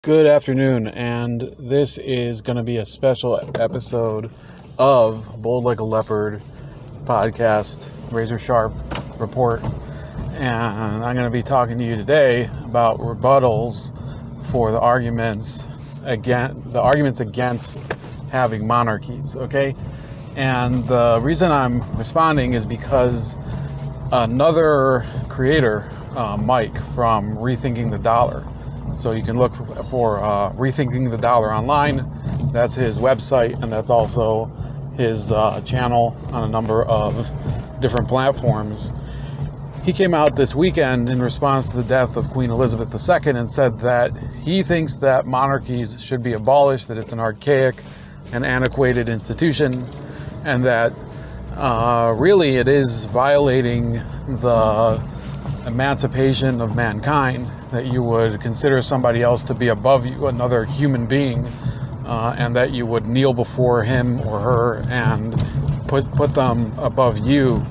Good afternoon, and this is going to be a special episode of Bold Like a Leopard podcast, Razor Sharp Report, and I'm going to be talking to you today about rebuttals for the arguments against having monarchies, okay? And the reason I'm responding is because another creator, Mike from Rethinking the Dollar, so you can look for Rethinking the Dollar online. That's his website, and that's also his channel on a number of different platforms. He came out this weekend in response to the death of Queen Elizabeth II and said that he thinks that monarchies should be abolished, that it's an archaic and antiquated institution, and that really it is violating the emancipation of mankind, that you would consider somebody else to be above you, another human being, and that you would kneel before him or her and put them above you,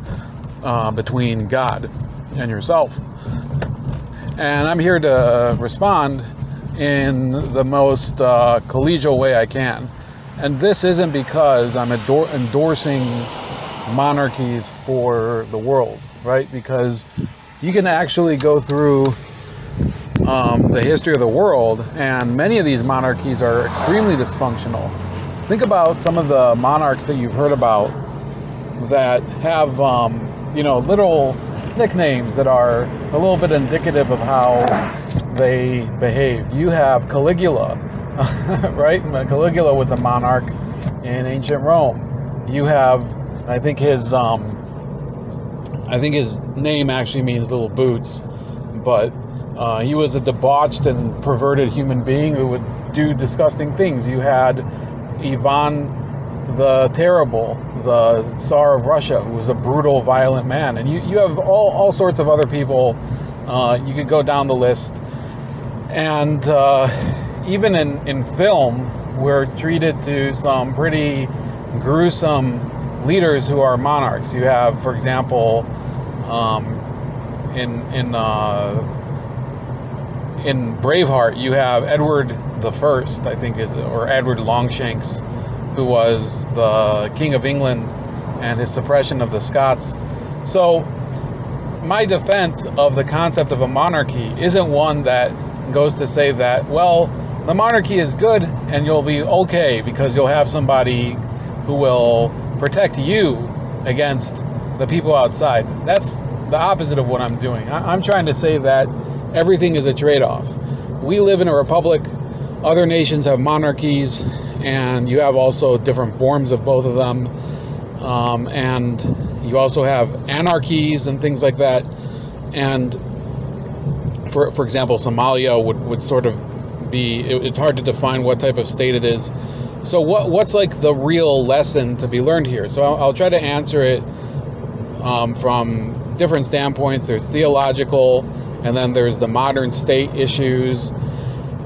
between God and yourself. And I'm here to respond in the most collegial way I can. And this isn't because I'm endorsing monarchies for the world, right? Because you can actually go through the history of the world, and many of these monarchies are extremely dysfunctional. Think about some of the monarchs that you've heard about that have, little nicknames that are a little bit indicative of how they behaved. You have Caligula, right? Caligula was a monarch in ancient Rome. You have, I think his name actually means little boots, but he was a debauched and perverted human being who would do disgusting things. You had Ivan the Terrible, the Tsar of Russia, who was a brutal, violent man. And you have all sorts of other people. You could go down the list. And even in film, we're treated to some pretty gruesome leaders who are monarchs. You have, for example, in Braveheart, you have Edward the First, I think or Edward Longshanks, who was the King of England, and his suppression of the Scots. So my defense of the concept of a monarchy isn't one that goes to say that, well, the monarchy is good and you'll be okay because you'll have somebody who will protect you against the people outside. That's the opposite of what I'm doing. I'm trying to say that everything is a trade-off. We live in a republic. Other nations have monarchies, and you have also different forms of both of them. And you also have anarchies and things like that. And for example, Somalia would sort of be, it's hard to define what type of state it is. So what's like the real lesson to be learned here? So I'll try to answer it from different standpoints. There's theological, and then there's the modern state issues,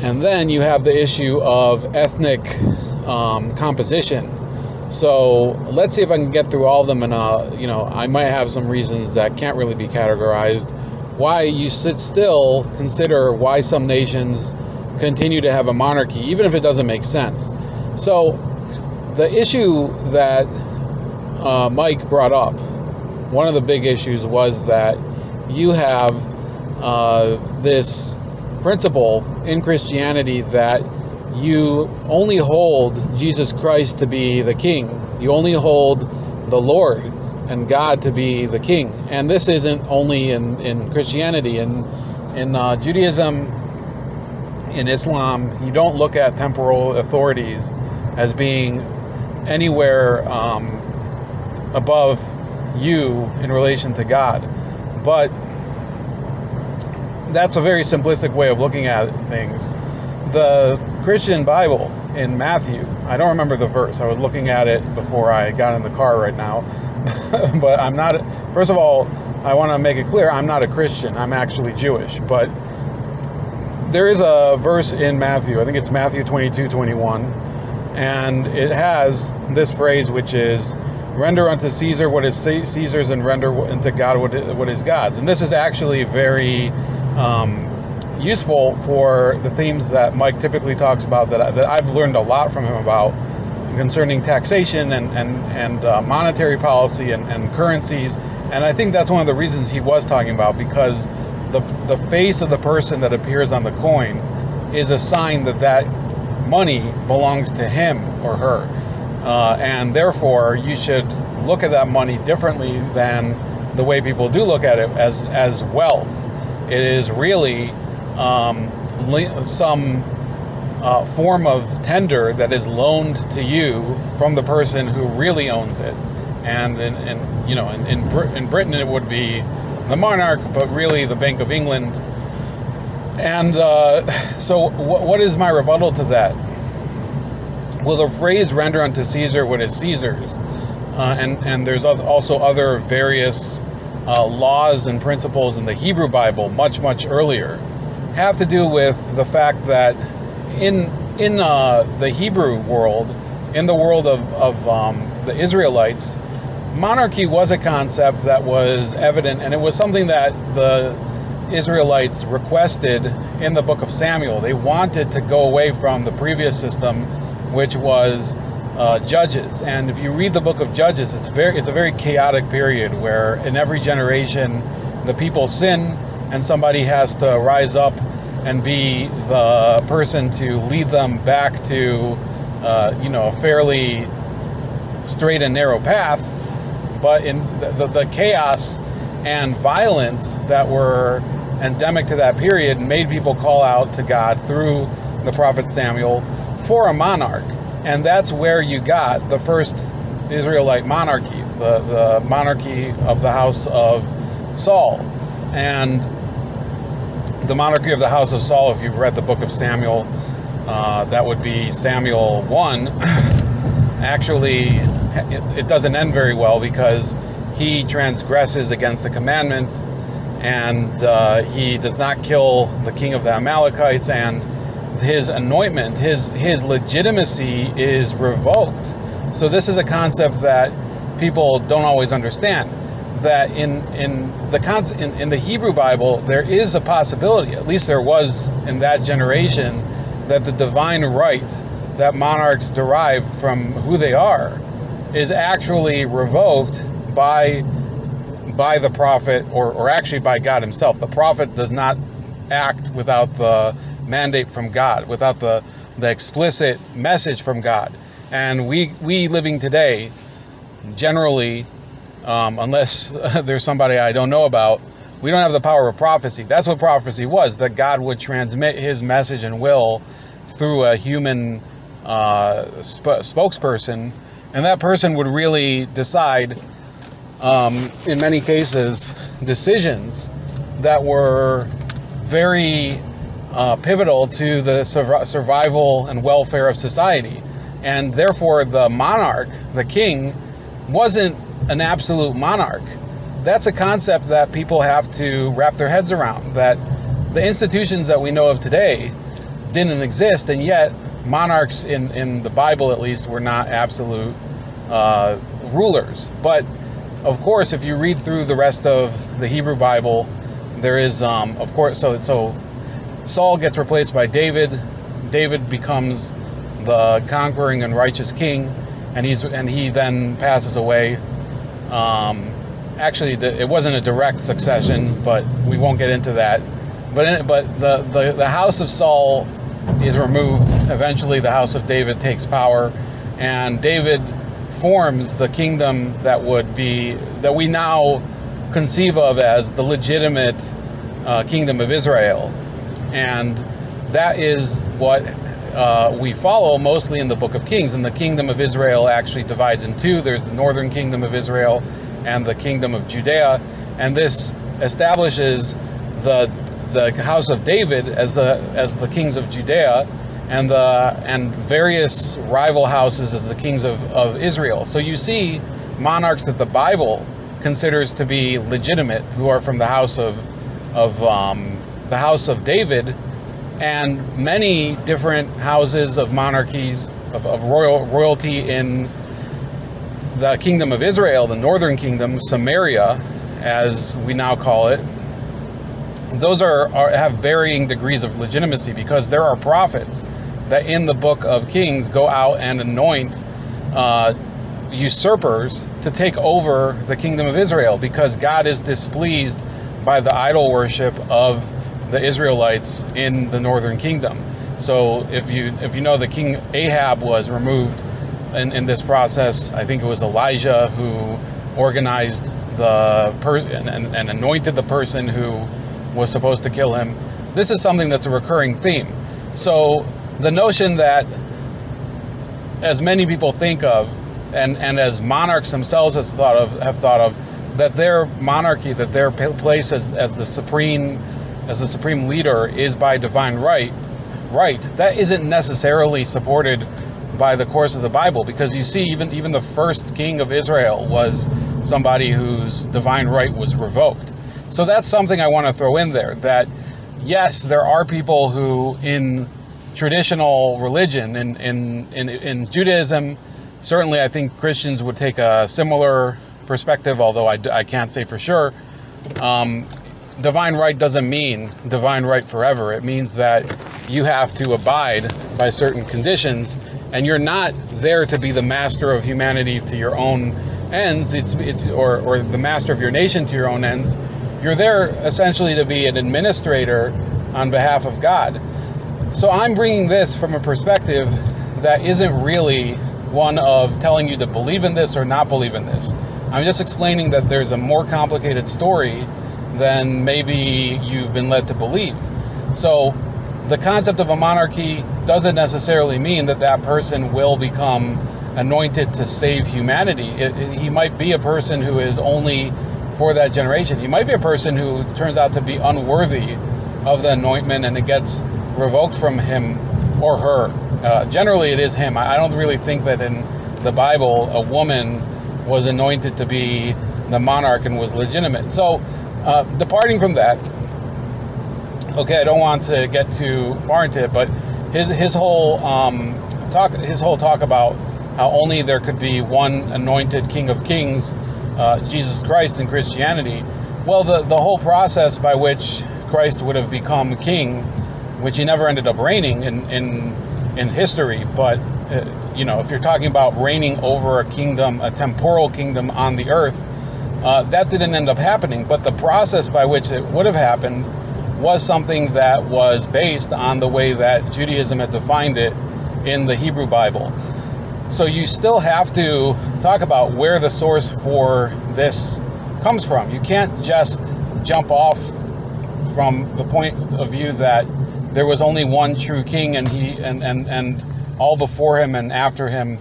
and then you have the issue of ethnic composition. So let's see if I can get through all of them, and I might have some reasons that can't really be categorized, why you should still consider why some nations continue to have a monarchy, even if it doesn't make sense. So the issue that Mike brought up, one of the big issues was that you have this principle in Christianity that you only hold Jesus Christ to be the king. You only hold the Lord and God to be the king. And this isn't only in Christianity. In Judaism, in Islam, you don't look at temporal authorities as being anywhere above you in relation to God. But that's a very simplistic way of looking at things. The Christian Bible in Matthew, I don't remember the verse. I was looking at it before I got in the car right now. But I'm not, first of all, I want to make it clear, I'm not a Christian. I'm actually Jewish. But there is a verse in Matthew, I think it's Matthew 22:21, and it has this phrase, which is, render unto Caesar what is Caesar's and render unto God what is God's. And this is actually very useful for the themes that Mike typically talks about, that I've learned a lot from him about, concerning taxation and monetary policy and currencies. And I think that's one of the reasons he was talking about, because the face of the person that appears on the coin is a sign that that money belongs to him or her. And therefore, you should look at that money differently than the way people do look at it as wealth. It is really some form of tender that is loaned to you from the person who really owns it. And in Britain it would be the monarch, but really the Bank of England. And so what is my rebuttal to that? Well, the phrase "render unto Caesar what is Caesar's," and there's also other various laws and principles in the Hebrew Bible much earlier, have to do with the fact that in the Hebrew world, in the world of the Israelites, monarchy was a concept that was evident, and it was something that the Israelites requested in the book of Samuel. They wanted to go away from the previous system, which was judges. And if you read the book of Judges, it's a very chaotic period where in every generation the people sin, and somebody has to rise up and be the person to lead them back to a fairly straight and narrow path. But in the chaos and violence that were endemic to that period made people call out to God through the prophet Samuel for a monarch. And that's where you got the first Israelite monarchy, the monarchy of the house of Saul. And the monarchy of the house of Saul, if you've read the book of Samuel, that would be Samuel 1, actually it doesn't end very well, because he transgresses against the commandment, and he does not kill the king of the Amalekites, and his anointment, his legitimacy is revoked. So this is a concept that people don't always understand, that in the Hebrew Bible there is a possibility, at least there was in that generation, that the divine right that monarchs derive from who they are is actually revoked by the prophet, or actually by God himself. The prophet does not act without the mandate from God, without the explicit message from God. And we living today, generally, unless there's somebody I don't know about, we don't have the power of prophecy. That's what prophecy was, that God would transmit his message and will through a human spokesperson, and that person would really decide, in many cases, decisions that were very pivotal to the survival and welfare of society. And therefore the monarch, the king, wasn't an absolute monarch. That's a concept that people have to wrap their heads around, that the institutions that we know of today didn't exist, and yet monarchs in the Bible, at least, were not absolute rulers. But of course, if you read through the rest of the Hebrew Bible, there is, of course, so Saul gets replaced by David. David becomes the conquering and righteous king, and he then passes away. Actually, it wasn't a direct succession, but we won't get into that. But the house of Saul is removed. Eventually, the house of David takes power, and David forms the kingdom that we now conceive of as the legitimate kingdom of Israel. And that is what we follow mostly in the book of Kings. And the kingdom of Israel actually divides in two. There's the northern kingdom of Israel and the kingdom of Judea. And this establishes the house of David as the kings of Judea, and various rival houses as the kings of Israel. So you see monarchs that the Bible considers to be legitimate, who are from the house of David, and many different houses of monarchies of royalty in the kingdom of Israel, the northern kingdom, Samaria, as we now call it. those have varying degrees of legitimacy, because there are prophets that in the book of Kings go out and anoint usurpers to take over the kingdom of Israel, because God is displeased by the idol worship of the Israelites in the northern kingdom. So if you know, the king Ahab was removed in this process. I think it was Elijah who organized and anointed the person who was supposed to kill him. This is something that's a recurring theme. So the notion that, as many people think of, and as monarchs themselves have thought of, that their monarchy, that their place as the supreme leader is by divine right, that isn't necessarily supported by the course of the Bible, because you see, even the first king of Israel was somebody whose divine right was revoked. So that's something I want to throw in there, that yes, there are people who in traditional religion, in Judaism, certainly I think Christians would take a similar perspective, although I can't say for sure. Divine right doesn't mean divine right forever. It means that you have to abide by certain conditions, and you're not there to be the master of humanity to your own ends, or the master of your nation to your own ends. You're there essentially to be an administrator on behalf of God. So I'm bringing this from a perspective that isn't really one of telling you to believe in this or not believe in this. I'm just explaining that there's a more complicated story than maybe you've been led to believe. So the concept of a monarchy doesn't necessarily mean that that person will become anointed to save humanity. He might be a person who is only for that generation. He might be a person who turns out to be unworthy of the anointment, and it gets revoked from him or her. Generally it is him. I don't really think that in the Bible a woman was anointed to be the monarch and was legitimate. So departing from that, okay, I don't want to get too far into it, but his whole talk about how only there could be one anointed King of Kings, Jesus Christ, in Christianity. Well, the whole process by which Christ would have become king, which he never ended up reigning in history, but if you're talking about reigning over a kingdom, a temporal kingdom on the earth, that didn't end up happening. But the process by which it would have happened was something that was based on the way that Judaism had defined it in the Hebrew Bible. So you still have to talk about where the source for this comes from. You can't just jump off from the point of view that there was only one true king, and he and all before him and after him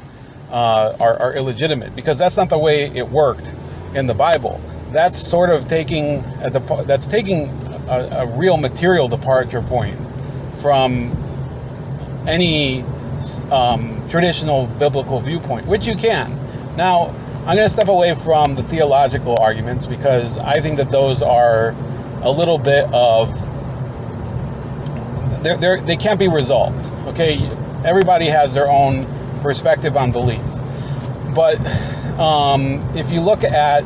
are illegitimate, because that's not the way it worked in the Bible. That's sort of taking a real material departure point from any traditional biblical viewpoint, which you can. Now, I'm going to step away from the theological arguments, because I think that those are a little bit of, they can't be resolved. Okay, everybody has their own perspective on belief, but if you look at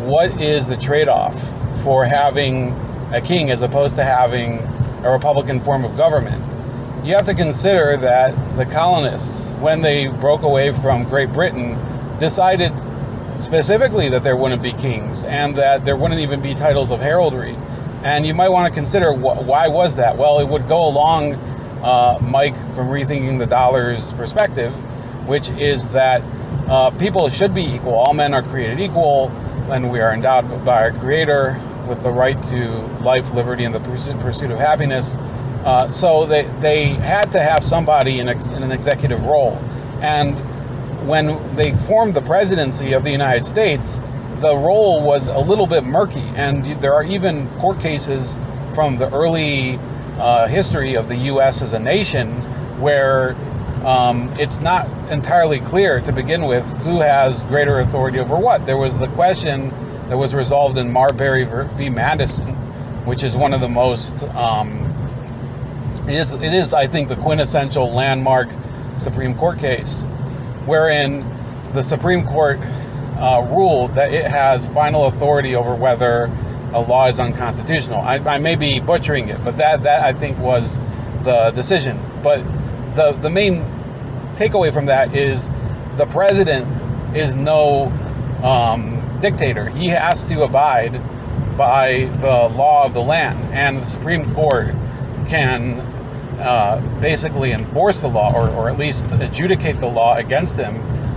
what is the trade-off for having a king as opposed to having a republican form of government, you have to consider that the colonists, when they broke away from Great Britain, decided specifically that there wouldn't be kings and that there wouldn't even be titles of heraldry. And you might want to consider why was that? Well, it would go along, Mike, from Rethinking the Dollar's perspective, which is that people should be equal. All men are created equal, and we are endowed by our Creator with the right to life, liberty, and the pursuit of happiness. So they had to have somebody in an executive role. And when they formed the presidency of the United States, the role was a little bit murky. And there are even court cases from the early history of the U.S. as a nation where it's not entirely clear to begin with who has greater authority over what. There was the question that was resolved in Marbury v. Madison, which is one of the most, it is, I think, the quintessential landmark Supreme Court case, wherein the Supreme Court ruled that it has final authority over whether a law is unconstitutional. I may be butchering it, but that I think was the decision. But the main takeaway from that is the president is no dictator. He has to abide by the law of the land, and the Supreme Court can basically enforce the law, or at least adjudicate the law against him,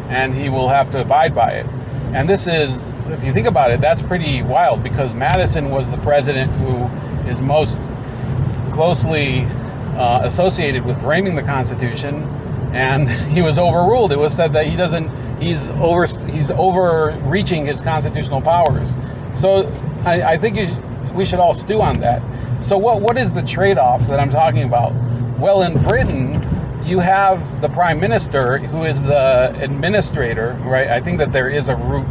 and he will have to abide by it. And this is, if you think about it, that's pretty wild, because Madison was the president who is most closely associated with framing the Constitution, and he was overruled. It was said that he's overreaching his constitutional powers. So I think we should all stew on that. So what is the trade-off that I'm talking about? Well, in Britain, you have the prime minister, who is the administrator, right? I think that there is a root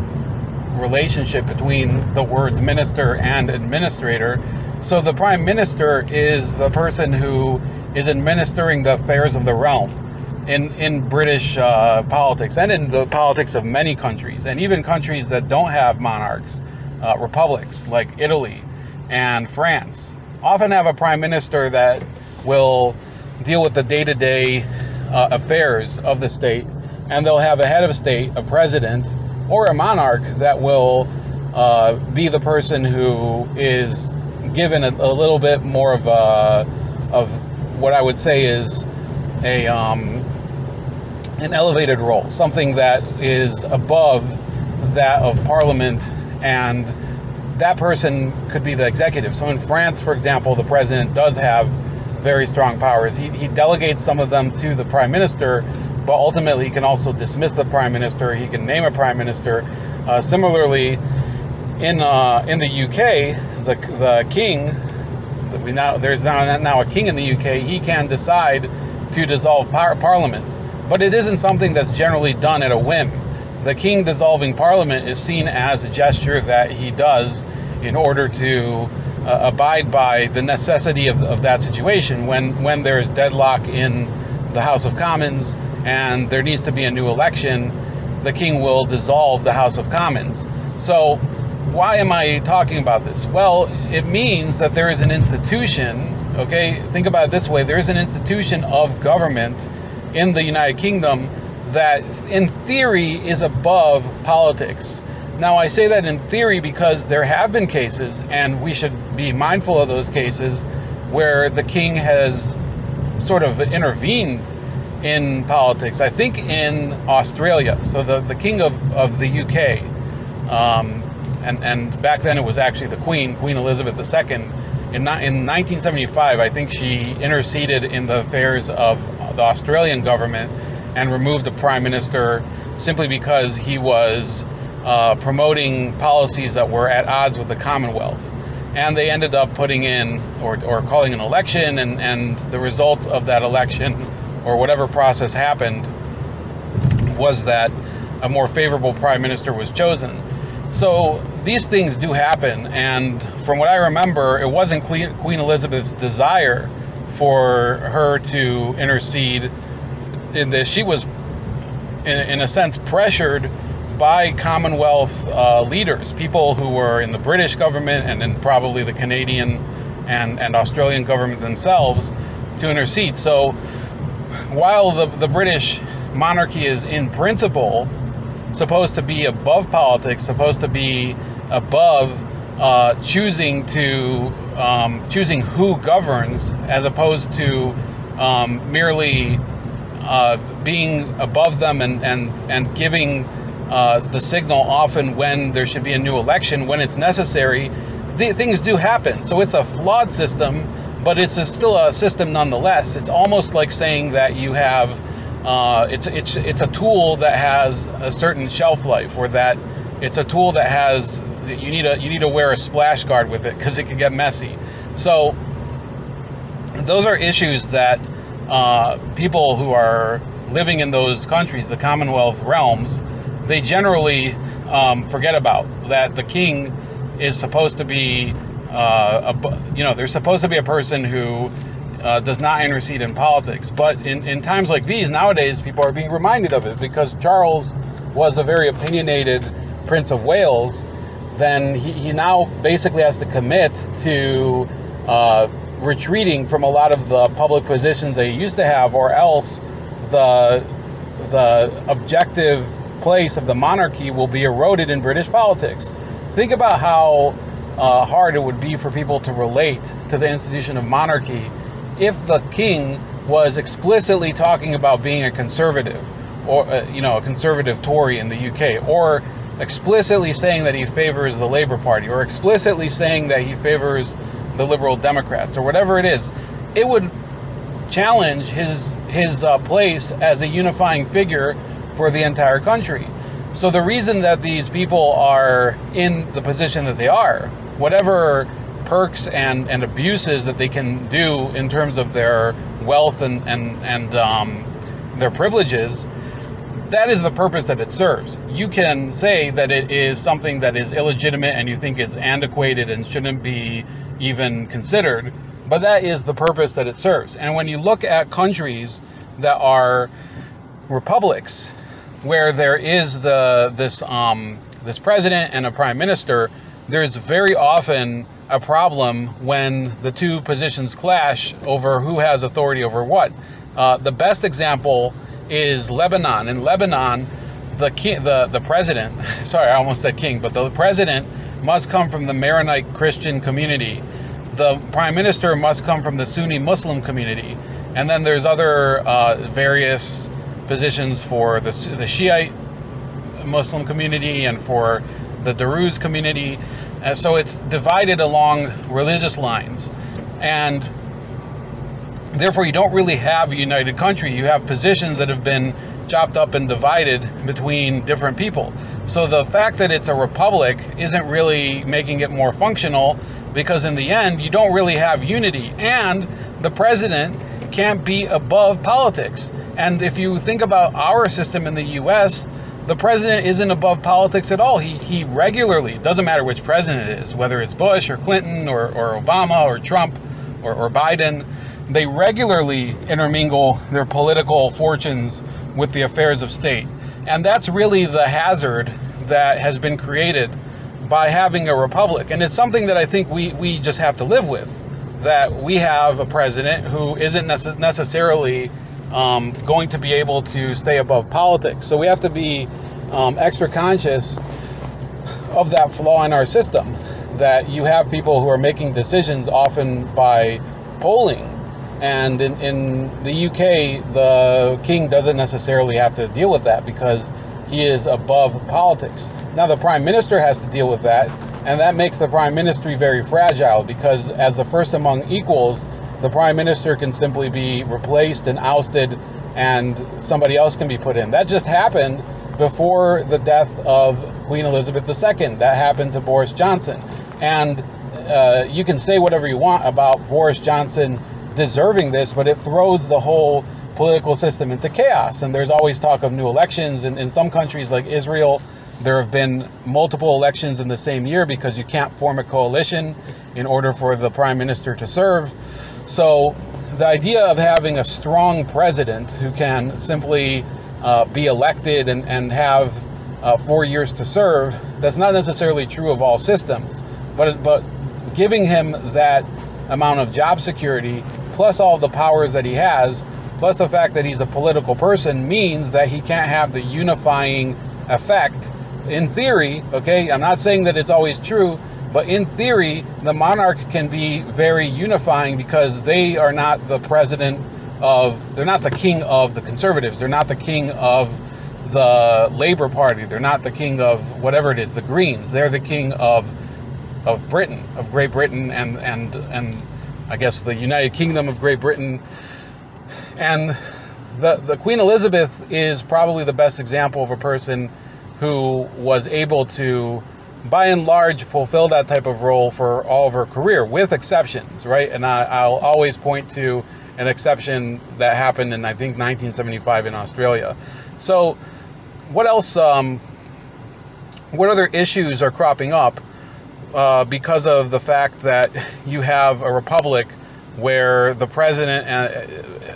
relationship between the words minister and administrator. So the prime minister is the person who is administering the affairs of the realm in British politics, and in the politics of many countries, and even countries that don't have monarchs. Republics like Italy and France often have a prime minister that will deal with the day-to-day affairs of the state, and they'll have a head of state, a president, or a monarch that will be the person who is given a little bit more of what I would say is an elevated role, something that is above that of Parliament, and that person could be the executive. So in France, for example, the president does have very strong powers. He delegates some of them to the prime minister, but ultimately he can also dismiss the prime minister. He can name a prime minister. Similarly, in the UK, the king, there's now a king in the UK. He can decide to dissolve Parliament, but it isn't something that's generally done at a whim. The king dissolving Parliament is seen as a gesture that he does in order to abide by the necessity of that situation. When there's deadlock in the House of Commons and there needs to be a new election, the king will dissolve the House of Commons. So why am I talking about this? Well, it means that there is an institution, okay? Think about it this way. There is an institution of government in the United Kingdom that in theory is above politics. Now, I say that in theory because there have been cases, and we should be mindful of those cases, where the king has sort of intervened in politics. I think in Australia, so the king of the UK, and back then it was actually the Queen Elizabeth II. In 1975, I think she interceded in the affairs of the Australian government and removed the prime minister simply because he was promoting policies that were at odds with the Commonwealth. And they ended up putting in or calling an election, and the result of that election, or whatever process happened, was that a more favorable prime minister was chosen. So these things do happen, and from what I remember, it wasn't Queen Elizabeth's desire for her to intercede in this. She was, in a sense, pressured by Commonwealth leaders, people who were in the British government and in probably the Canadian and Australian government themselves, to intercede. So while the British monarchy is in principle supposed to be above politics, supposed to be above choosing who governs, as opposed to merely being above them and giving the signal often when there should be a new election, when it's necessary. Things do happen. So it's a flawed system, but it's still a system nonetheless. It's almost like saying that you have it's a tool that has a certain shelf life, or that it's a tool that has, you need to wear a splash guard with it because it can get messy. So those are issues that people who are living in those countries, the Commonwealth realms, they generally forget about. That the king is supposed to be, there's supposed to be a person who does not intercede in politics. But in times like these, nowadays, people are being reminded of it, because Charles was a very opinionated Prince of Wales then he now basically has to commit to retreating from a lot of the public positions that he used to have, or else the objective place of the monarchy will be eroded in British politics. Think about how hard it would be for people to relate to the institution of monarchy if the king was explicitly talking about being a conservative, or a conservative Tory in the UK, or explicitly saying that he favors the Labour Party, or explicitly saying that he favors the Liberal Democrats, or whatever it is. It would challenge his place as a unifying figure for the entire country. So the reason that these people are in the position that they are, whatever perks and abuses that they can do in terms of their wealth and their privileges, that is the purpose that it serves. You can say that it is something that is illegitimate and you think it's antiquated and shouldn't be even considered, but that is the purpose that it serves. And when you look at countries that are republics, where there is this president and a prime minister, there's very often a problem when the two positions clash over who has authority over what. The best example is Lebanon. In Lebanon, the president, sorry, I almost said king, but the president must come from the Maronite Christian community. The prime minister must come from the Sunni Muslim community. And then there's other various positions for the Shiite Muslim community and for the Druze community. And so it's divided along religious lines. And therefore, you don't really have a united country. You have positions that have been chopped up and divided between different people. So the fact that it's a republic isn't really making it more functional, because in the end, you don't really have unity. And the president can't be above politics. And if you think about our system in the US, the president isn't above politics at all. He regularly, doesn't matter which president it is, whether it's Bush or Clinton or Obama or Trump or Biden, they regularly intermingle their political fortunes with the affairs of state. And that's really the hazard that has been created by having a republic. And it's something that I think we just have to live with, that we have a president who isn't necessarily going to be able to stay above politics. So we have to be extra conscious of that flaw in our system, that you have people who are making decisions often by polling. And in the UK, the king doesn't necessarily have to deal with that because he is above politics. Now the prime minister has to deal with that, and that makes the prime ministry very fragile, because as the first among equals, the prime minister can simply be replaced and ousted and somebody else can be put in. That just happened before the death of Queen Elizabeth II. That happened to Boris Johnson. And you can say whatever you want about Boris Johnson deserving this, but it throws the whole political system into chaos. And there's always talk of new elections. And in some countries like Israel, there have been multiple elections in the same year because you can't form a coalition in order for the prime minister to serve. So the idea of having a strong president who can simply be elected and have 4 years to serve, that's not necessarily true of all systems. But giving him that amount of job security, plus all the powers that he has, plus the fact that he's a political person, means that he can't have the unifying effect. In theory, okay, I'm not saying that it's always true, but in theory, the monarch can be very unifying because they are not the president of, they're not the king of the conservatives, they're not the king of the Labour Party, they're not the king of whatever it is, the Greens, they're the king of Britain, of Great Britain, and I guess the United Kingdom of Great Britain. And the Queen Elizabeth is probably the best example of a person who was able to, by and large, fulfill that type of role for all of her career, with exceptions, right? And I'll always point to an exception that happened in, I think, 1975 in Australia. So what else, what other issues are cropping up because of the fact that you have a republic where the president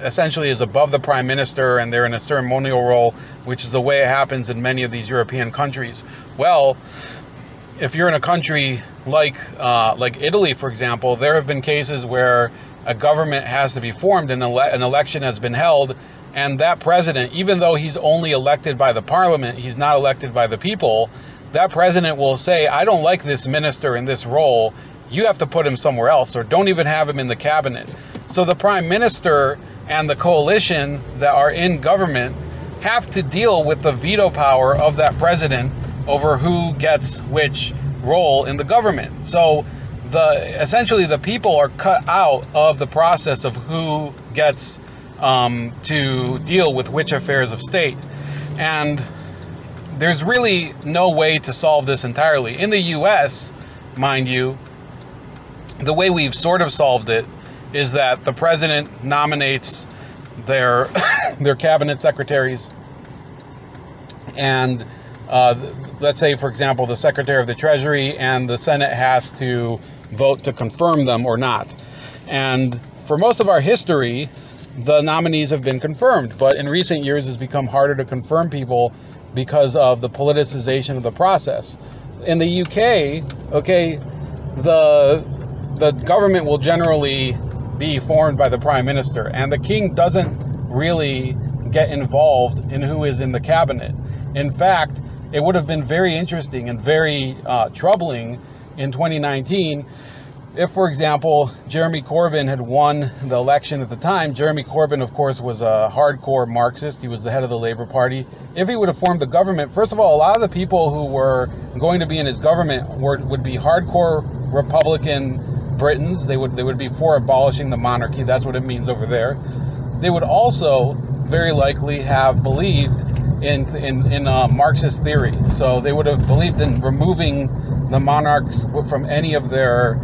essentially is above the prime minister and they're in a ceremonial role, which is the way it happens in many of these European countries? Well, if you're in a country like Italy, for example, there have been cases where a government has to be formed and an election has been held, and that president, even though he's only elected by the parliament, he's not elected by the people, that president will say, I don't like this minister in this role, you have to put him somewhere else, or don't even have him in the cabinet. So the prime minister and the coalition that are in government have to deal with the veto power of that president over who gets which role in the government. So essentially the people are cut out of the process of who gets to deal with which affairs of state. And there's really no way to solve this entirely. In the US, mind you, the way we've sort of solved it is that the president nominates their cabinet secretaries, and let's say, for example, the Secretary of the Treasury, and the Senate has to vote to confirm them or not. And for most of our history, the nominees have been confirmed, but in recent years it's become harder to confirm people because of the politicization of the process. In the UK, okay, the government will generally be formed by the prime minister, and the king doesn't really get involved in who is in the cabinet. In fact, it would have been very interesting and very troubling in 2019 if, for example, Jeremy Corbyn had won the election at the time. Jeremy Corbyn, of course, was a hardcore Marxist. He was the head of the Labour Party. If he would have formed the government, first of all, a lot of the people who were going to be in his government would be hardcore Republican Britons. They would be for abolishing the monarchy. That's what it means over there. They would also very likely have believed in Marxist theory. So they would have believed in removing the monarchs from any of their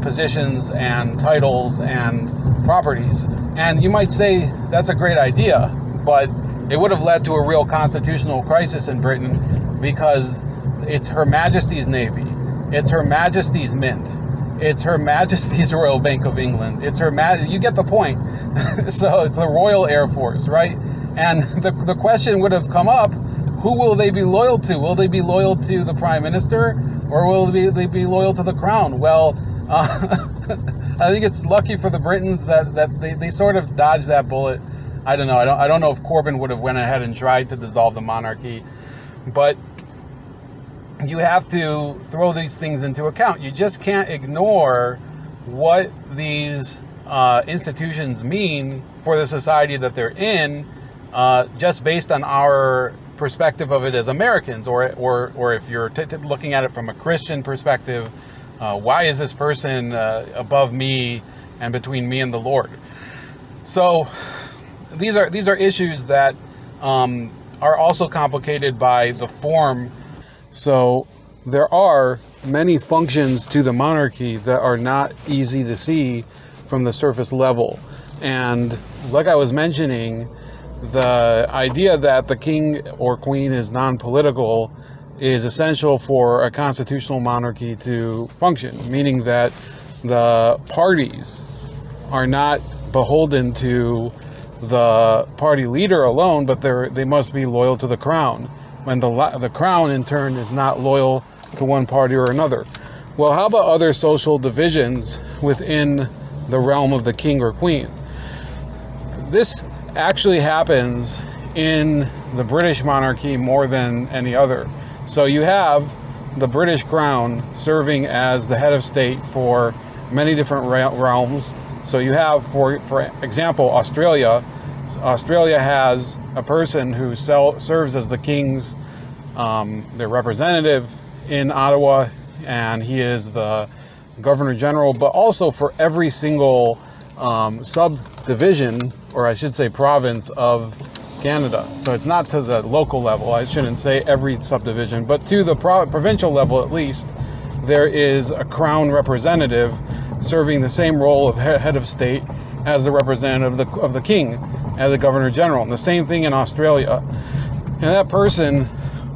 positions and titles and properties. And you might say that's a great idea, but it would have led to a real constitutional crisis in Britain, because it's Her Majesty's Navy, it's Her Majesty's Mint, it's Her Majesty's Royal Bank of England, it's you get the point. So it's the Royal Air Force, right? And the question would have come up, who will they be loyal to? Will they be loyal to the prime minister, or will they be loyal to the crown? Well, I think it's lucky for the Britons that they sort of dodged that bullet. I don't know. I don't know if Corbyn would have went ahead and tried to dissolve the monarchy, but you have to throw these things into account. You just can't ignore what these institutions mean for the society that they're in, just based on our perspective of it as Americans, or if you're looking at it from a Christian perspective, why is this person above me and between me and the Lord? So these are issues that are also complicated by the form. So there are many functions to the monarchy that are not easy to see from the surface level. And like I was mentioning, the idea that the king or queen is non-political is essential for a constitutional monarchy to function, meaning that the parties are not beholden to the party leader alone, but they must be loyal to the crown, when the crown in turn is not loyal to one party or another. Well, how about other social divisions within the realm of the king or queen? This actually happens in the British monarchy more than any other. So you have the British crown serving as the head of state for many different realms. So you have, for example, Australia. Australia has a person who serves as the king's their representative in Ottawa, and he is the Governor General. But also for every single subdivision, or I should say province, of Canada. So it's not to the local level, I shouldn't say every subdivision, but to the provincial level at least, there is a crown representative serving the same role of head of state as the representative of the king, as the Governor General. And the same thing in Australia. And that person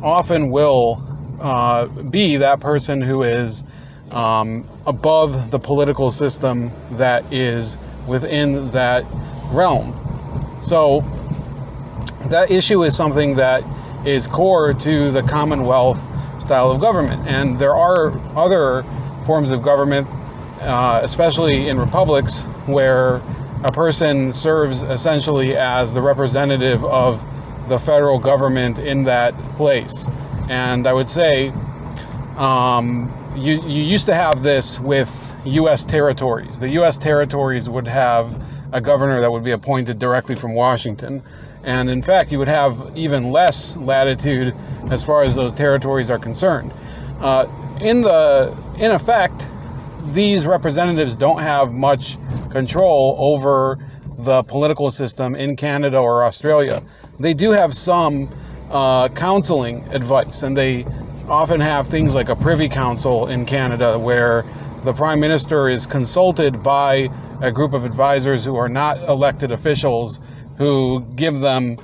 often will be that person who is above the political system that is within that realm. So that issue is something that is core to the Commonwealth style of government. And there are other forms of government, especially in republics, where a person serves essentially as the representative of the federal government in that place. And I would say you used to have this with U.S. territories. The U.S. territories would have a governor that would be appointed directly from Washington. And in fact, you would have even less latitude as far as those territories are concerned. In effect, these representatives don't have much control over the political system in Canada or Australia. They do have some counseling advice, and they often have things like a privy council in Canada where the Prime Minister is consulted by a group of advisors who are not elected officials, who give them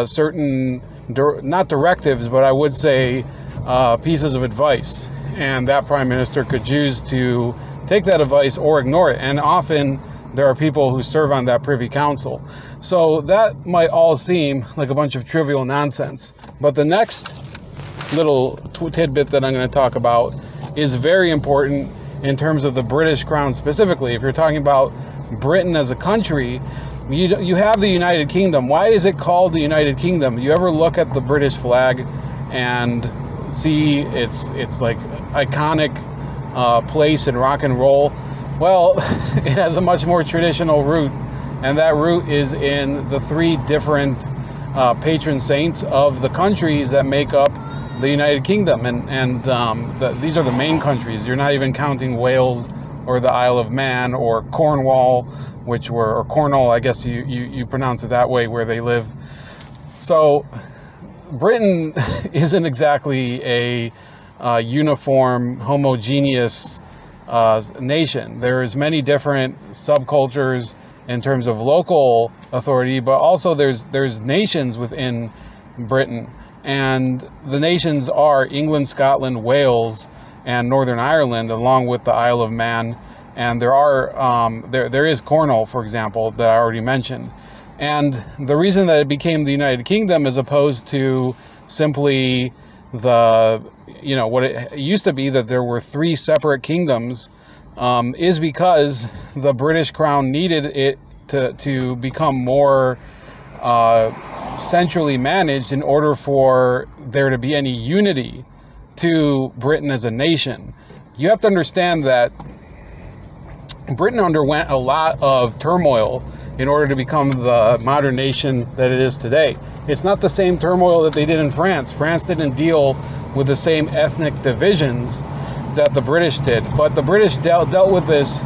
certain, not directives, but I would say pieces of advice. And that Prime Minister could choose to take that advice or ignore it. And often there are people who serve on that Privy Council. So that might all seem like a bunch of trivial nonsense. But the next little tidbit that I'm going to talk about is very important in terms of the British Crown specifically. If you're talking about Britain as a country, you have the United Kingdom. Why is it called the United Kingdom? You ever look at the British flag and see it's like iconic place in rock and roll? Well, it has a much more traditional root, and that root is in the three different patron saints of the countries that make up the United Kingdom, and these are the main countries. You're not even counting Wales or the Isle of Man or Cornwall, or Cornwall, I guess you pronounce it that way, where they live. So Britain isn't exactly a uniform, homogeneous nation. There's many different subcultures in terms of local authority, but also there's nations within Britain. And the nations are England, Scotland, Wales, and Northern Ireland, along with the Isle of Man. And there is Cornwall, for example, that I already mentioned. And the reason that it became the United Kingdom as opposed to simply what it used to be, that there were three separate kingdoms, is because the British Crown needed it to become more centrally managed in order for there to be any unity to Britain as a nation. You have to understand that Britain underwent a lot of turmoil in order to become the modern nation that it is today. It's not the same turmoil that they did in France. France didn't deal with the same ethnic divisions that the British did, but the British dealt with this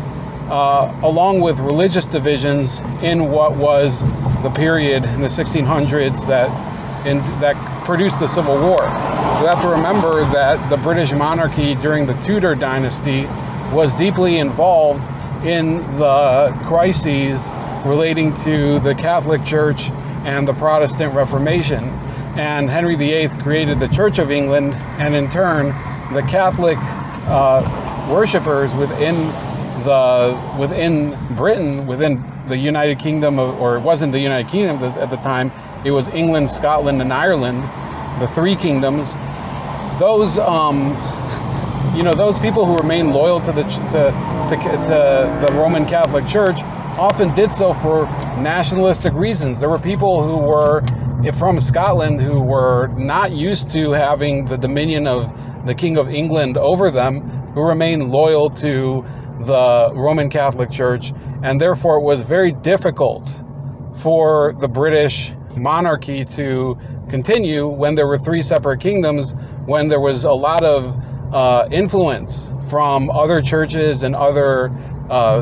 along with religious divisions in what was the period in the 1600s that produced the Civil War. You have to remember that the British monarchy during the Tudor dynasty was deeply involved in the crises relating to the Catholic Church and the Protestant Reformation. And Henry VIII created the Church of England, and in turn, the Catholic worshippers within Britain, within the United Kingdom, or it wasn't the United Kingdom at the time, it was England, Scotland, and Ireland, the three kingdoms. Those those people who remained loyal to the Roman Catholic Church often did so for nationalistic reasons. There were people who were from Scotland who were not used to having the dominion of the King of England over them, who remained loyal to the Roman Catholic Church, and therefore it was very difficult for the British monarchy to continue when there were three separate kingdoms, when there was a lot of influence from other churches and other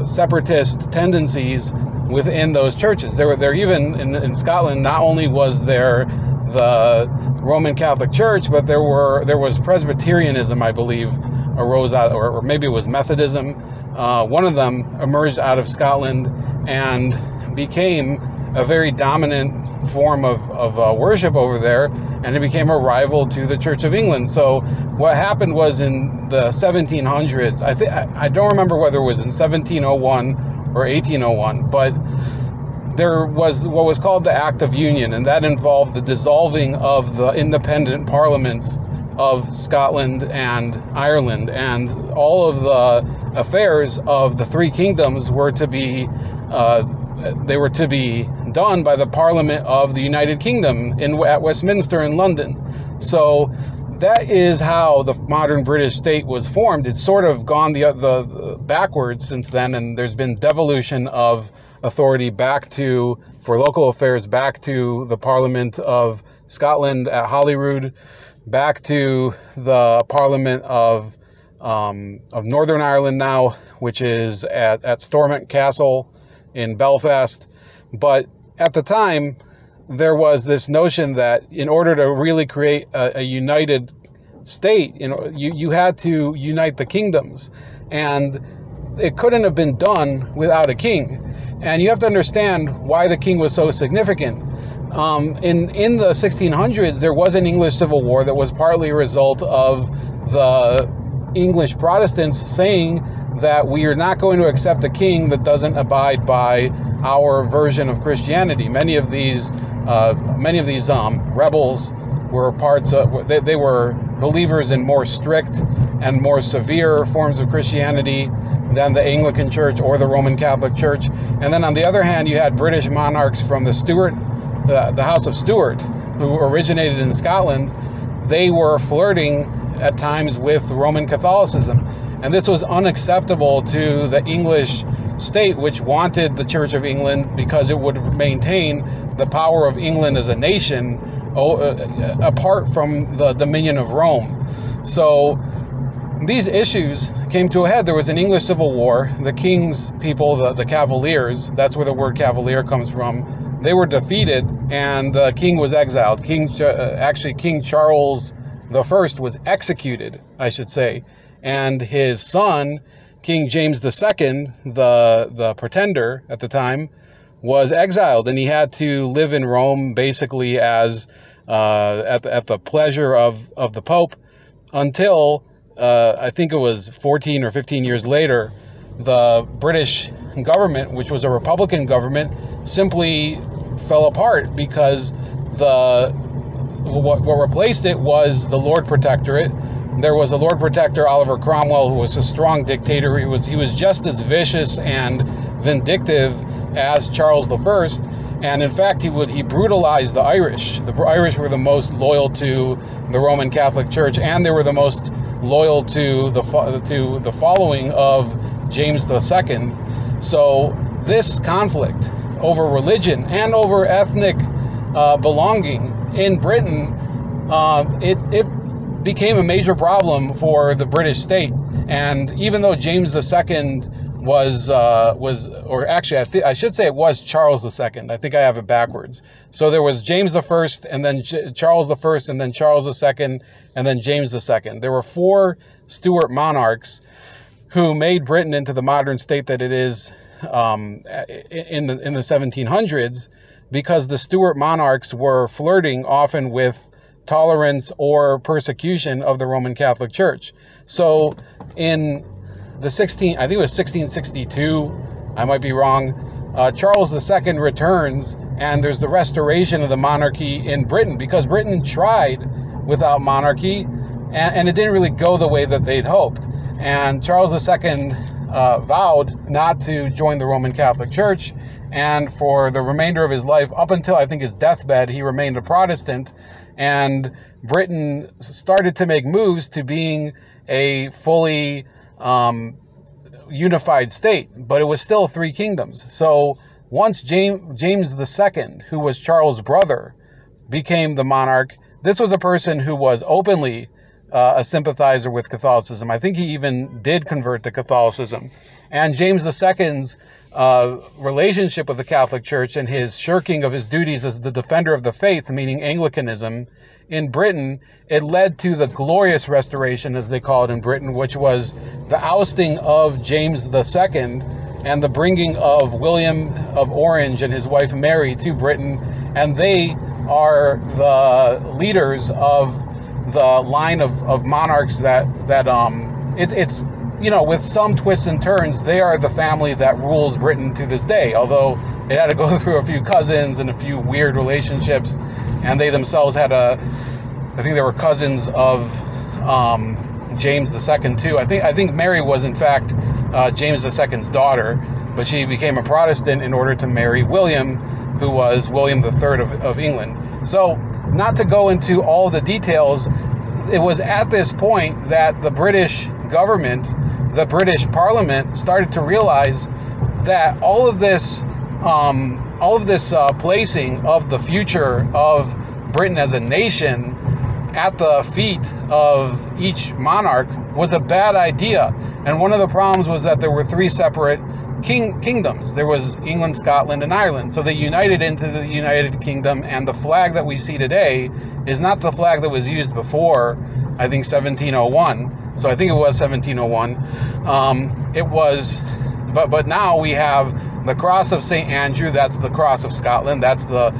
separatist tendencies within those churches. There even in Scotland, not only was there the Roman Catholic Church, but there was Presbyterianism, I believe, arose out, or maybe it was Methodism. One of them emerged out of Scotland and became a very dominant form of worship over there, and it became a rival to the Church of England. So what happened was in the 1700s, I don't remember whether it was in 1701 or 1801, but there was what was called the Act of Union, and that involved the dissolving of the independent parliaments of Scotland and Ireland, and all of the affairs of the three kingdoms were to be done by the Parliament of the United Kingdom at Westminster in London. So that is how the modern British state was formed. It's sort of gone the backwards since then, and there's been devolution of authority for local affairs back to the Parliament of Scotland at Holyrood, back to the Parliament of Northern Ireland now, which is at Stormont Castle in Belfast. But at the time, there was this notion that in order to really create a united state, you had to unite the kingdoms, and it couldn't have been done without a king. And you have to understand why the king was so significant. In the 1600s, there was an English Civil War that was partly a result of the English Protestants saying that we are not going to accept a king that doesn't abide by our version of Christianity. Many of these rebels were parts of, they were believers in more strict and more severe forms of Christianity than the Anglican Church or the Roman Catholic Church. And then on the other hand, you had British monarchs from the House of Stuart, who originated in Scotland. They were flirting at times with Roman Catholicism. And this was unacceptable to the English state, which wanted the Church of England because it would maintain the power of England as a nation apart from the dominion of Rome. So these issues came to a head. There was an English Civil War. The king's people, the Cavaliers, that's where the word Cavalier comes from, they were defeated, and the king was exiled. King Charles I was executed, I should say. And his son, King James II, the pretender at the time, was exiled, and he had to live in Rome basically as at the pleasure of the Pope until I think it was 14 or 15 years later, the British government, which was a Republican government, simply fell apart because what replaced it was the Lord Protectorate. There was a Lord Protector, Oliver Cromwell, who was a strong dictator. He was just as vicious and vindictive as Charles I, and in fact he brutalized the Irish. The Irish were the most loyal to the Roman Catholic Church, and they were the most loyal to the following of James II. So this conflict over religion and over ethnic belonging in Britain, it became a major problem for the British state. And even though James II or actually I should say it was Charles II. I think I have it backwards. So there was James I, and then Charles I, and then Charles II, and then James II. There were four Stuart monarchs who made Britain into the modern state that it is in the 1700s, because the Stuart monarchs were flirting often with tolerance or persecution of the Roman Catholic Church. So in I think it was 1662, I might be wrong, Charles II returns, and there's the restoration of the monarchy in Britain, because Britain tried without monarchy, and it didn't really go the way that they'd hoped. And Charles II vowed not to join the Roman Catholic Church, and for the remainder of his life, up until I think his deathbed, he remained a Protestant. And Britain started to make moves to being a fully unified state, but it was still three kingdoms. So once James II, who was Charles' brother, became the monarch, this was a person who was openly a sympathizer with Catholicism. I think he even did convert to Catholicism. And James II's relationship with the Catholic Church and his shirking of his duties as the defender of the faith, meaning Anglicanism, in Britain, it led to the glorious restoration, as they call it in Britain, which was the ousting of James II and the bringing of William of Orange and his wife Mary to Britain. And they are the leaders of the line of monarchs it's, you know, with some twists and turns, they are the family that rules Britain to this day, although it had to go through a few cousins and a few weird relationships, and they themselves had I think they were cousins of James II too. I think Mary was in fact James II's daughter, but she became a Protestant in order to marry William, who was William III of England. So, not to go into all the details, it was at this point that the British government, the British Parliament, started to realize that all of this placing of the future of Britain as a nation at the feet of each monarch was a bad idea. And one of the problems was that there were three separate kingdoms. There was England, Scotland, and Ireland. So they united into the United Kingdom, and the flag that we see today is not the flag that was used before, I think, 1701. So I think it was 1701. But now we have the Cross of St. Andrew. That's the Cross of Scotland. That's the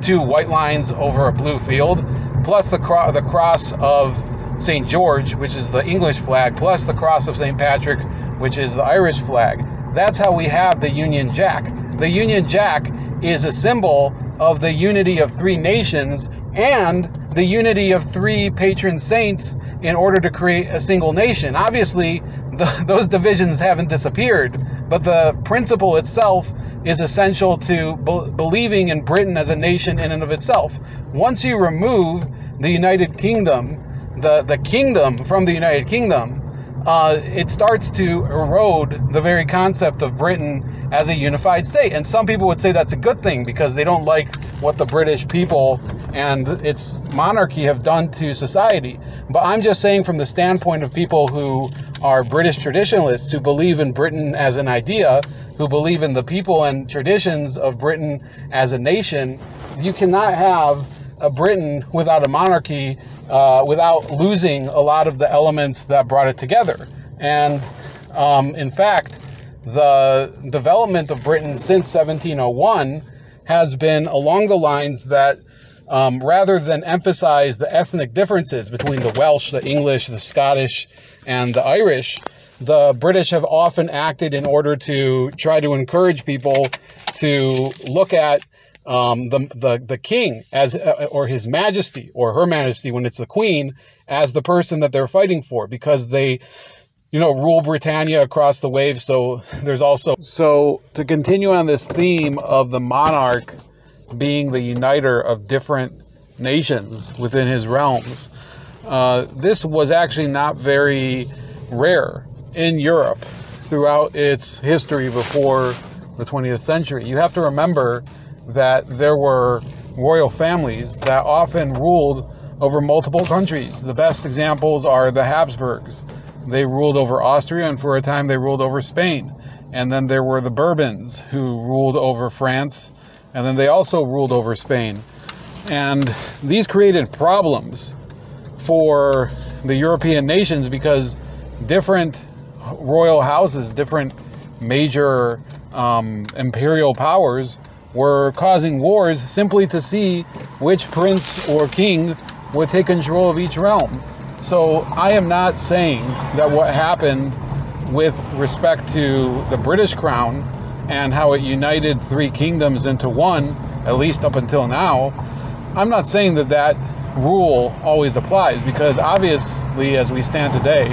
two white lines over a blue field, plus the Cross of St. George, which is the English flag, plus the Cross of St. Patrick, which is the Irish flag. That's how we have the Union Jack. The Union Jack is a symbol of the unity of three nations and the unity of three patron saints in order to create a single nation. Obviously, those divisions haven't disappeared, but the principle itself is essential to believing in Britain as a nation in and of itself. Once you remove the United Kingdom, the kingdom from the United Kingdom, it starts to erode the very concept of Britain as a unified state. And some people would say that's a good thing because they don't like what the British people and its monarchy have done to society. But I'm just saying, from the standpoint of people who are British traditionalists, who believe in Britain as an idea, who believe in the people and traditions of Britain as a nation, you cannot have a Britain without a monarchy, without losing a lot of the elements that brought it together. And in fact, the development of Britain since 1701 has been along the lines that rather than emphasize the ethnic differences between the Welsh, the English, the Scottish, and the Irish, the British have often acted in order to try to encourage people to look at the king as, or his majesty, or her majesty when it's the queen, as the person that they're fighting for, because they, rule Britannia across the waves. So there's also, so to continue on this theme of the monarch being the uniter of different nations within his realms, this was actually not very rare in Europe throughout its history before the 20th century. You have to remember that there were royal families that often ruled over multiple countries. The best examples are the Habsburgs. They ruled over Austria, and for a time they ruled over Spain. And then there were the Bourbons, who ruled over France, and then they also ruled over Spain. And these created problems for the European nations because different royal houses, different major imperial powers were causing wars simply to see which prince or king would take control of each realm. So I am not saying that what happened with respect to the British crown and how it united three kingdoms into one, at least up until now, I'm not saying that that rule always applies, because obviously, as we stand today,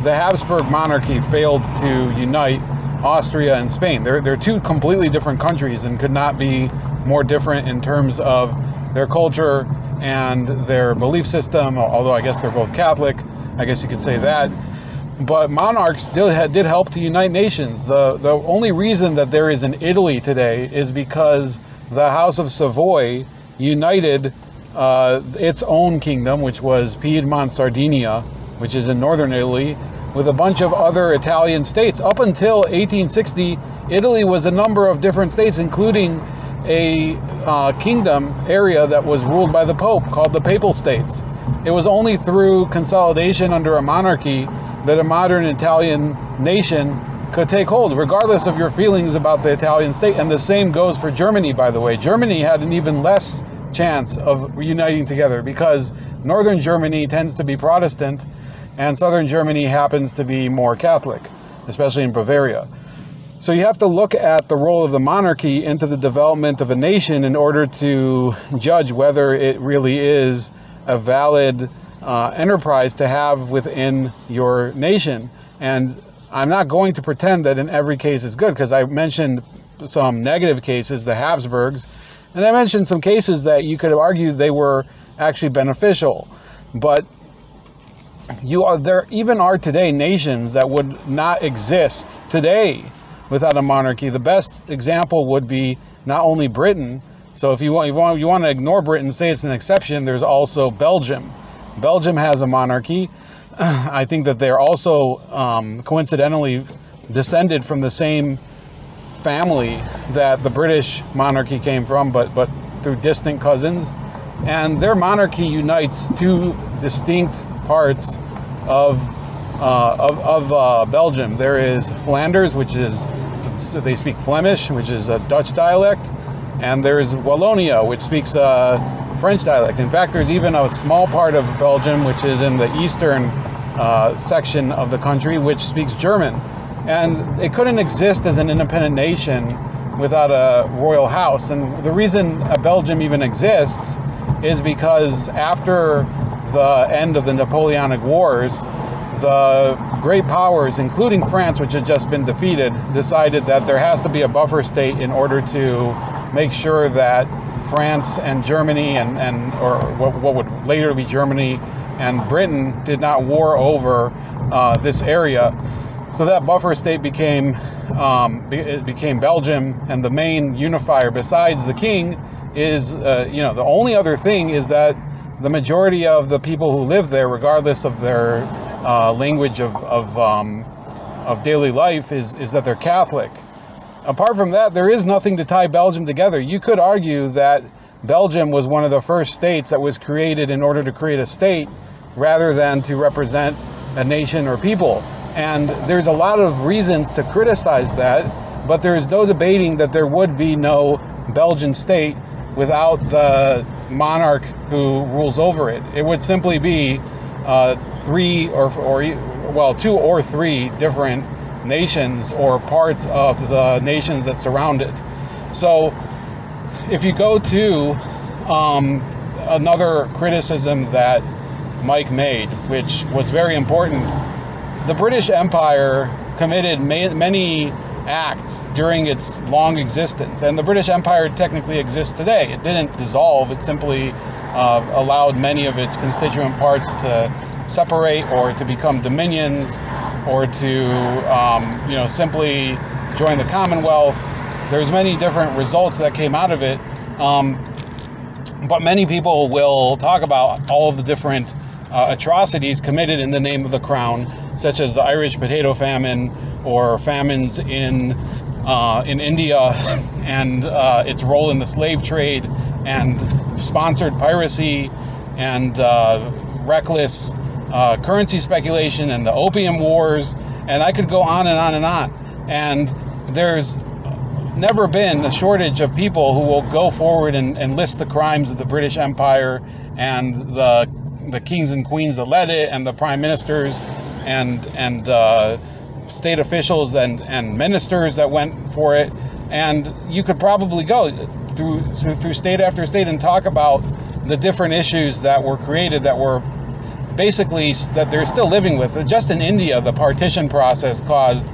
the Habsburg monarchy failed to unite Austria and Spain. They're two completely different countries and could not be more different in terms of their culture and their belief system, although I guess they're both Catholic. I guess you could say that. But monarchs still did help to unite nations. The only reason that there is an Italy today is because the House of Savoy united its own kingdom, which was Piedmont Sardinia, which is in northern Italy, with a bunch of other Italian states. Up until 1860, Italy was a number of different states, including a kingdom area that was ruled by the Pope called the Papal States. It was only through consolidation under a monarchy that a modern Italian nation could take hold, regardless of your feelings about the Italian state. And the same goes for Germany, by the way. Germany had an even less chance of reuniting together because northern Germany tends to be Protestant and southern Germany happens to be more Catholic, especially in Bavaria. So you have to look at the role of the monarchy into the development of a nation in order to judge whether it really is a valid enterprise to have within your nation. And I'm not going to pretend that in every case it's good, because I mentioned some negative cases, the Habsburgs, and I mentioned some cases that you could have argued they were actually beneficial. But there even are today nations that would not exist today without a monarchy. The best example would be not only Britain. So if you want to ignore Britain, say it's an exception, there's also Belgium. Belgium has a monarchy. I think that they're also coincidentally descended from the same family that the British monarchy came from, but through distant cousins. And their monarchy unites two distinct parts of Belgium. There is Flanders, which is, so they speak Flemish, which is a Dutch dialect, and there is Wallonia, which speaks French dialect. In fact, there's even a small part of Belgium, which is in the eastern section of the country, which speaks German. And it couldn't exist as an independent nation without a royal house. And the reason Belgium even exists is because after the end of the Napoleonic Wars, the great powers, including France, which had just been defeated, decided that there has to be a buffer state in order to make sure that France and Germany or what would later be Germany and Britain did not war over this area. So that buffer state became Belgium, and the main unifier besides the king is, the only other thing is that the majority of the people who live there, regardless of their language of daily life, is that they're Catholic. Apart from that, there is nothing to tie Belgium together. You could argue that Belgium was one of the first states that was created in order to create a state rather than to represent a nation or people. And there's a lot of reasons to criticize that, but there is no debating that there would be no Belgian state without the monarch who rules over it. It would simply be two or three different nations or parts of the nations that surround it. So if you go to another criticism that Mike made, which was very important, the British Empire committed many acts during its long existence, and the British Empire technically exists today. It didn't dissolve, it simply allowed many of its constituent parts to separate or to become dominions or to simply join the Commonwealth. There's many different results that came out of it, but many people will talk about all of the different atrocities committed in the name of the crown, such as the Irish potato famine or famines in India and its role in the slave trade and sponsored piracy and reckless currency speculation and the opium wars, and I could go on and on and on. And there's never been a shortage of people who will go forward and list the crimes of the British Empire and the kings and queens that led it, and the prime ministers and state officials and ministers that went for it. And you could probably go through state after state and talk about the different issues that were created that were basically that they're still living with. Just in India, the partition process caused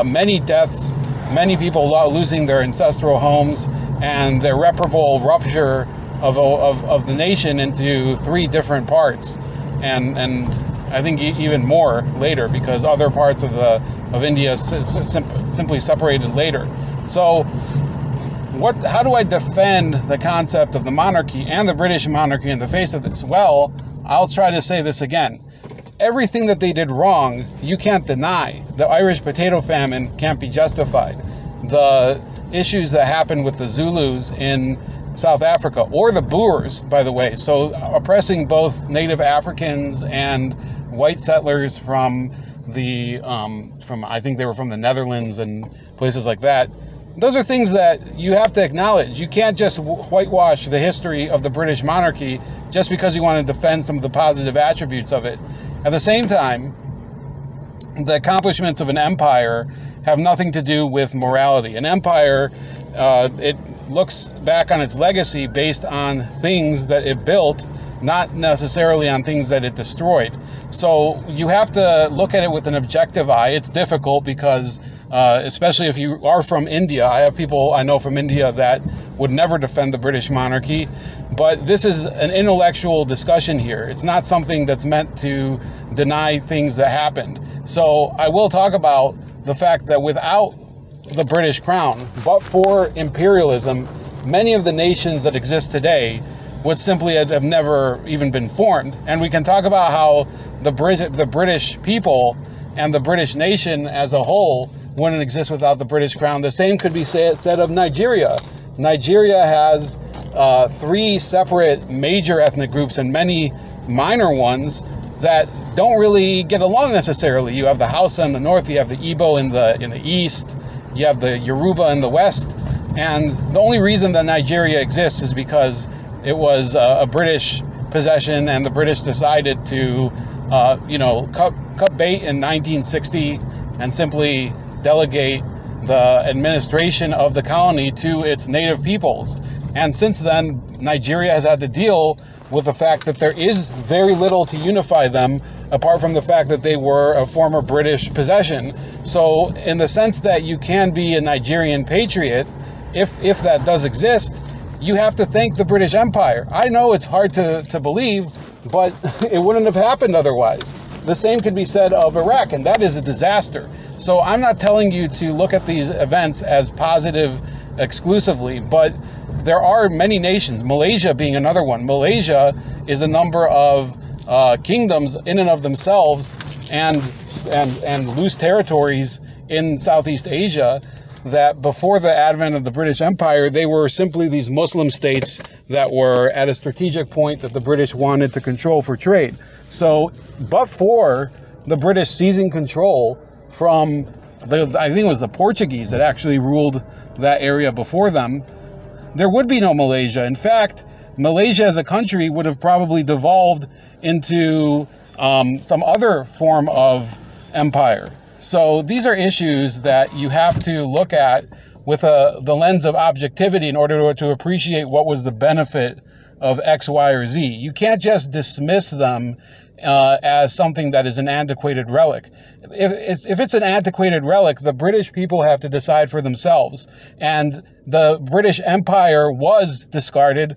many deaths, many people losing their ancestral homes, and the irreparable rupture of the nation into three different parts, and I think even more later, because other parts of India simply separated later. So how do I defend the concept of the monarchy and the British monarchy in the face of this? Well, I'll try to say this again. Everything that they did wrong, you can't deny. The Irish potato famine can't be justified. The issues that happened with the Zulus in South Africa, or the Boers, by the way, so oppressing both native Africans and white settlers from I think they were from the Netherlands and places like that. Those are things that you have to acknowledge. You can't just whitewash the history of the British monarchy just because you want to defend some of the positive attributes of it. At the same time, the accomplishments of an empire have nothing to do with morality. An empire, it looks back on its legacy based on things that it built not necessarily on things that it destroyed. So you have to look at it with an objective eye. It's difficult because, especially if you are from India, I have people I know from India that would never defend the British monarchy, but this is an intellectual discussion here. It's not something that's meant to deny things that happened. So I will talk about the fact that without the British crown, but for imperialism, many of the nations that exist today would simply have never even been formed. And we can talk about how the British people and the British nation as a whole wouldn't exist without the British crown. The same could be said of Nigeria. Nigeria has 3 separate major ethnic groups and many minor ones that don't really get along necessarily. You have the Hausa in the north, you have the Igbo in the east, you have the Yoruba in the west, and the only reason that Nigeria exists is because it was a British possession, and the British decided to, cut bait in 1960 and simply delegate the administration of the colony to its native peoples. And since then, Nigeria has had to deal with the fact that there is very little to unify them, apart from the fact that they were a former British possession. So in the sense that you can be a Nigerian patriot, if that does exist, you have to thank the British Empire. I know it's hard to believe, but it wouldn't have happened otherwise. The same could be said of Iraq, and that is a disaster. So I'm not telling you to look at these events as positive exclusively, but there are many nations, Malaysia being another one. Malaysia is a number of kingdoms in and of themselves and loose territories in Southeast Asia that before the advent of the British Empire, they were simply these Muslim states that were at a strategic point that the British wanted to control for trade. So, but for the British seizing control from, I think it was the Portuguese that actually ruled that area before them, there would be no Malaysia. In fact, Malaysia as a country would have probably devolved into some other form of empire. So these are issues that you have to look at with the lens of objectivity in order to appreciate what was the benefit of X, Y, or Z. You can't just dismiss them as something that is an antiquated relic. If it's an antiquated relic, the British people have to decide for themselves. And the British Empire was discarded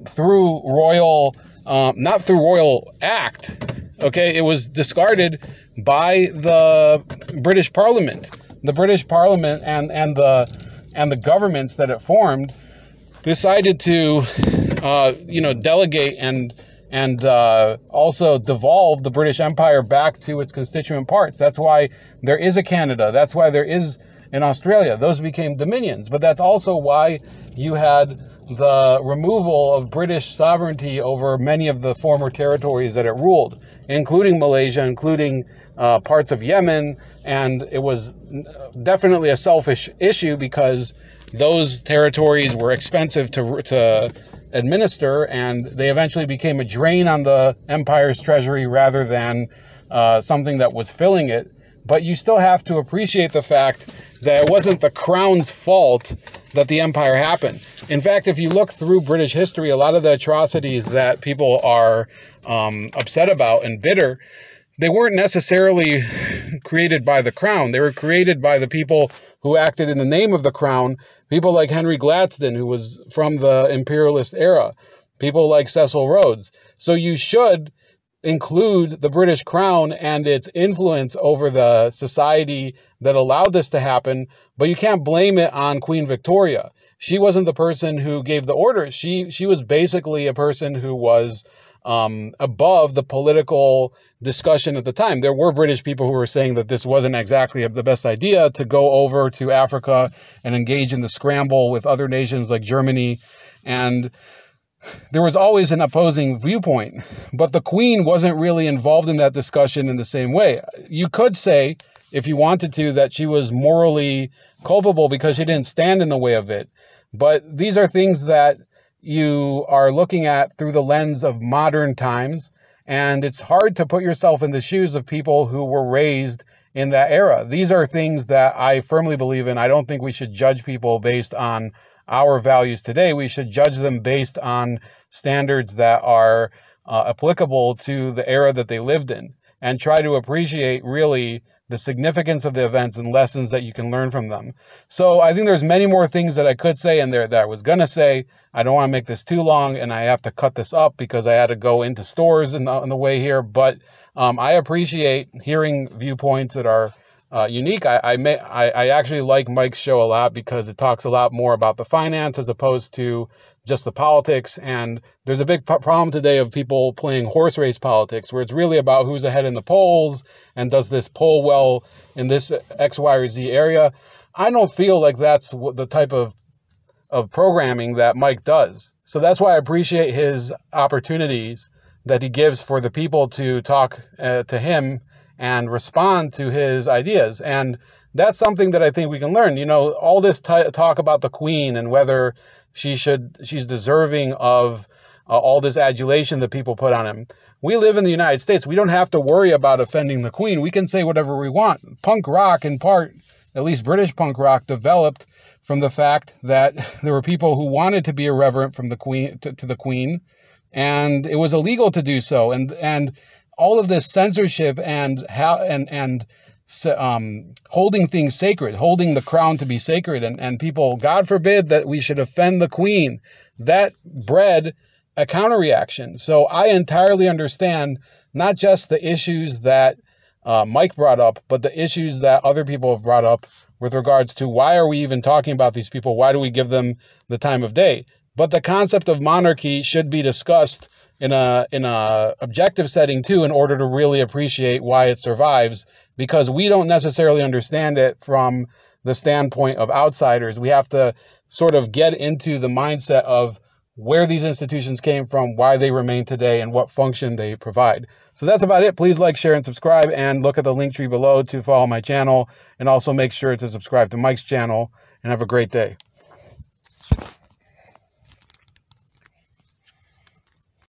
through royal, not through royal act. Okay, it was discarded by the British Parliament. The British Parliament and the governments that it formed decided to, delegate and also devolve the British Empire back to its constituent parts. That's why there is a Canada. That's why there is an Australia. Those became dominions. But that's also why you had the removal of British sovereignty over many of the former territories that it ruled, including Malaysia, including parts of Yemen. And it was definitely a selfish issue because those territories were expensive to administer, and they eventually became a drain on the empire's treasury rather than something that was filling it. But you still have to appreciate the fact that it wasn't the crown's fault that the empire happened. In fact, if you look through British history, a lot of the atrocities that people are upset about and bitter, they weren't necessarily created by the crown. They were created by the people who acted in the name of the crown. People like Henry Gladstone, who was from the imperialist era. People like Cecil Rhodes. So you should include the British crown and its influence over the society that allowed this to happen, but you can't blame it on Queen Victoria. She wasn't the person who gave the orders. She was basically a person who was above the political discussion at the time. There were British people who were saying that this wasn't exactly the best idea to go over to Africa and engage in the scramble with other nations like Germany. And there was always an opposing viewpoint, but the Queen wasn't really involved in that discussion in the same way. You could say, if you wanted to, that she was morally culpable because she didn't stand in the way of it. But these are things that you are looking at through the lens of modern times, and it's hard to put yourself in the shoes of people who were raised in that era. These are things that I firmly believe in. I don't think we should judge people based on our values today. We should judge them based on standards that are applicable to the era that they lived in, and try to appreciate really the significance of the events and lessons that you can learn from them. So I think there's many more things that I could say in there that I was going to say. I don't want to make this too long, and I have to cut this up because I had to go into stores on the way here. But I appreciate hearing viewpoints that are unique. I actually like Mike's show a lot because it talks a lot more about the finance as opposed to just the politics. And there's a big problem today of people playing horse race politics, where it's really about who's ahead in the polls and does this poll well in this X, Y, or Z area. I don't feel like that's the type of programming that Mike does. So that's why I appreciate his opportunities that he gives for the people to talk to him and respond to his ideas. And that's something that I think we can learn. You know, all this talk about the Queen and whether she's deserving of all this adulation that people put on him. We live in the United States. We don't have to worry about offending the Queen. We can say whatever we want. Punk rock, in part, at least British punk rock, developed from the fact that there were people who wanted to be irreverent from the Queen to the Queen, and it was illegal to do so. And all of this censorship and holding things sacred, holding the crown to be sacred, and people, God forbid that we should offend the Queen, that bred a counter-reaction. So I entirely understand not just the issues that Mike brought up, but the issues that other people have brought up with regards to why are we even talking about these people? Why do we give them the time of day? But the concept of monarchy should be discussed in a objective setting too, in order to really appreciate why it survives, because we don't necessarily understand it from the standpoint of outsiders. We have to sort of get into the mindset of where these institutions came from, why they remain today, and what function they provide. So that's about it. Please like, share, and subscribe, and look at the link tree below to follow my channel, and also make sure to subscribe to Mike's channel, and have a great day.